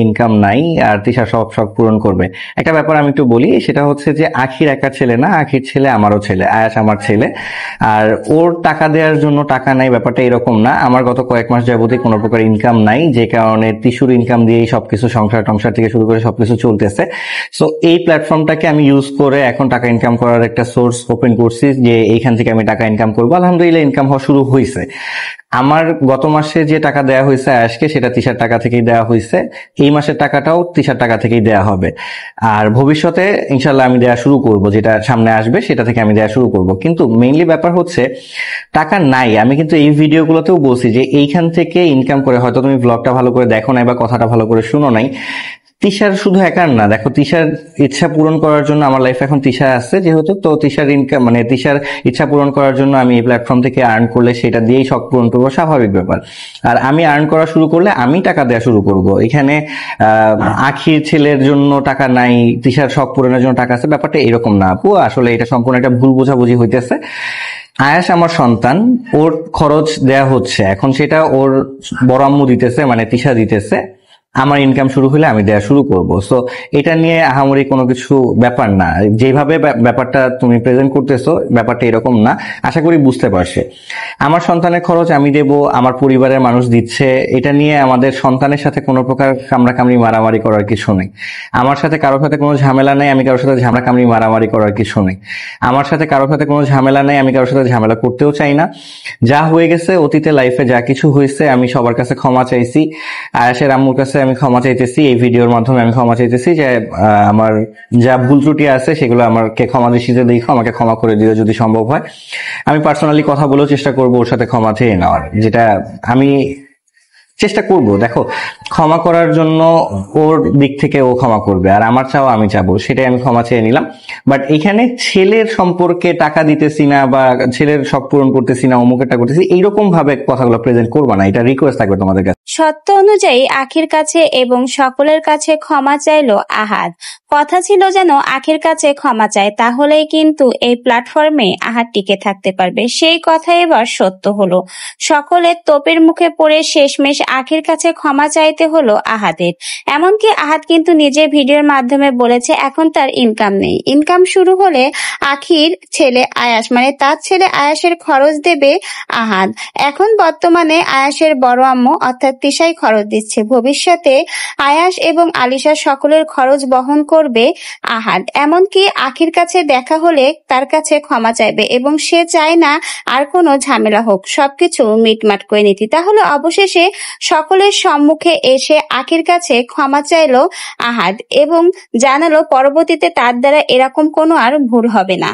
Income নাই আর তিশা সব শখ পূরণ করবে। একটা ব্যাপার আমি একটু বলি, সেটা হচ্ছে যে আখির একার ছেলে না, আখির ছেলে আমারও ছেলে, আয়াস আমার ছেলে। আর ওর টাকা দেওয়ার জন্য টাকা নাই ব্যাপারটা এরকম না। আমার গত কয়েক মাস যাবতীয় কোনো প্রকার ইনকাম নাই, যে কারণে তিশুর ইনকাম দিয়েই সবকিছু সংসার টংসার থেকে শুরু করে সবকিছু চলতেছে। সো এই প্ল্যাটফর্মটাকে আমি ইউজ করে এখন টাকা ইনকাম করার একটা সোর্স ওপেন করছি, যে এইখান থেকে আমি টাকা ইনকাম করবো। আলহামদুলিল্লাহ ইনকাম হওয়া শুরু হয়েছে। আমার গত মাসে যে টাকা দেওয়া হয়েছে আয়াসকে, সেটা তিশার টাকা থেকেই দেওয়া হয়েছে। এই মাসের টাকাটাও তিশার টাকা থেকেই দেওয়া হবে। আর ভবিষ্যতে ইনশাল্লাহ আমি দেওয়া শুরু করব, যেটা সামনে আসবে সেটা থেকে আমি দেওয়া শুরু করব। কিন্তু মেইনলি ব্যাপার হচ্ছে টাকা নাই। আমি কিন্তু এই ভিডিওগুলোতেও বলছি যে এইখান থেকে ইনকাম করে, হয়তো তুমি ব্লগটা ভালো করে দেখো নাই বা কথাটা ভালো করে শুনো নাই, তিশার শুধু একার না। দেখো, তিশার ইচ্ছা পূরণ করার জন্য আমার লাইফে এখন তিশা আসছে যেহেতু, তো তিশার ইনকাম মানে তিশার ইচ্ছা পূরণ করার জন্য আমি এই প্ল্যাটফর্ম থেকে আর্ন করলে সেটা দিয়েই শখ পূরণ করবো, স্বাভাবিক ব্যাপার। আর আমি আর্ন করা শুরু করলে আমি টাকা দেওয়া শুরু করব। এখানে আখির ছেলের জন্য টাকা নাই, তিশার শখ পূরণের জন্য টাকা আছে, ব্যাপারটা এরকম না আপু। আসলে এটা সম্পূর্ণ একটা ভুল বোঝাবুঝি হইতেছে। আয়াস আমার সন্তান, ওর খরচ দেয়া হচ্ছে, এখন সেটা ওর বড় আম্মু দিতেছে, মানে তিশা দিতেছে। আমার ইনকাম শুরু হলে আমি দেয়া শুরু করব। সো এটা নিয়ে আহামরি কোনো কিছু ব্যাপার না। যেভাবে ব্যাপারটা তুমি প্রেজেন্ট করতেছো, ব্যাপারটা এরকম না। আশা করি বুঝতে পারছে। আমার সন্তানের খরচ আমি দেব, আমার পরিবারের মানুষ দিচ্ছে। এটা নিয়ে আমাদের সন্তানের সাথে কোনো প্রকার কামড়াকামড়ি মারামারি করার কিছু নেই। আমার সাথে কারোর সাথে কোনো ঝামেলা নেই, আমি কারোর সাথে ঝামেলাকামড়ি মারামারি করার কিছু নেই। আমার সাথে কারোর সাথে কোনো ঝামেলা নেই, আমি কারোর সাথে ঝামেলা করতেও চাই না। যা হয়ে গেছে অতীতে লাইফে, যা কিছু হয়েছে, আমি সবার কাছে ক্ষমা চাইছি। আয়াসের আম্মুর কাছে আমি ক্ষমা চাইতেছি, এই ভিডিওর মাধ্যমে আমি ক্ষমা চাইতেছি যে আমার যা ভুল ত্রুটি আছে সেগুলো আমাকে ক্ষমা দৃষ্টিতে দেখো, আমাকে ক্ষমা করে দিও যদি সম্ভব হয়। আমি পার্সোনালি কথা বলেও চেষ্টা করবো ওর সাথে ক্ষমা চেয়ে নেওয়ার, যেটা আমি চেষ্টা করব। দেখো, ক্ষমা করার জন্য ওর দিক থেকে ও ক্ষমা করবে, আর আমার চাও আমি চাবো, সেটাই আমি ক্ষমা চেয়ে নিলাম। বাট এখানে ছেলের সম্পর্কে টাকা দিতেছি না বা ছেলের শখ পূরণ করতেছি না, অমুকেরটা করতেছি, এইরকম ভাবে কথাগুলো প্রেজেন্ট করবা না, এটা রিকোয়েস্ট থাকবে তোমাদের কাছে। সত্য অনুযায়ী আখির কাছে এবং সকলের কাছে ক্ষমা চাইলো আহাদ। কথা ছিল যেন আখির কাছে ক্ষমা চায়, তাহলেই কিন্তু এই প্ল্যাটফর্মে আহাদ টিকে থাকতে পারবে। সেই কথা এবার সত্য হলো। সকলের তোপের মুখে পড়ে শেষমেশ আখির কাছে ক্ষমা চাইতে হলো আহাদের। এমনকি আহাদ কিন্তু নিজের ভিডিওর মাধ্যমে বলেছে এখন তার ইনকাম নেই। ইনকাম শুরু হলে আখির ছেলে আয়াস, মানে তার ছেলে আয়াসের খরচ দেবে আহাদ। এখন বর্তমানে আয়াসের বড় আম্মু অর্থাৎ তিশাই খরচ দিচ্ছে। ভবিষ্যতে আয়াস এবং আলিশা সকলের খরচ বহন করবে আহাদ। এমনকি আখির কাছে দেখা হলে তার কাছে ক্ষমা চাইবে এবং সে চায় না আর কোনো ঝামেলা হোক, সবকিছু মিটমাট করে নিতে। তাহলে অবশেষে সকলের সম্মুখে এসে আখির কাছে ক্ষমা চাইলো আহাদ এবং জানালো পরবর্তীতে তার দ্বারা এরকম কোনো আর ভুল হবে না।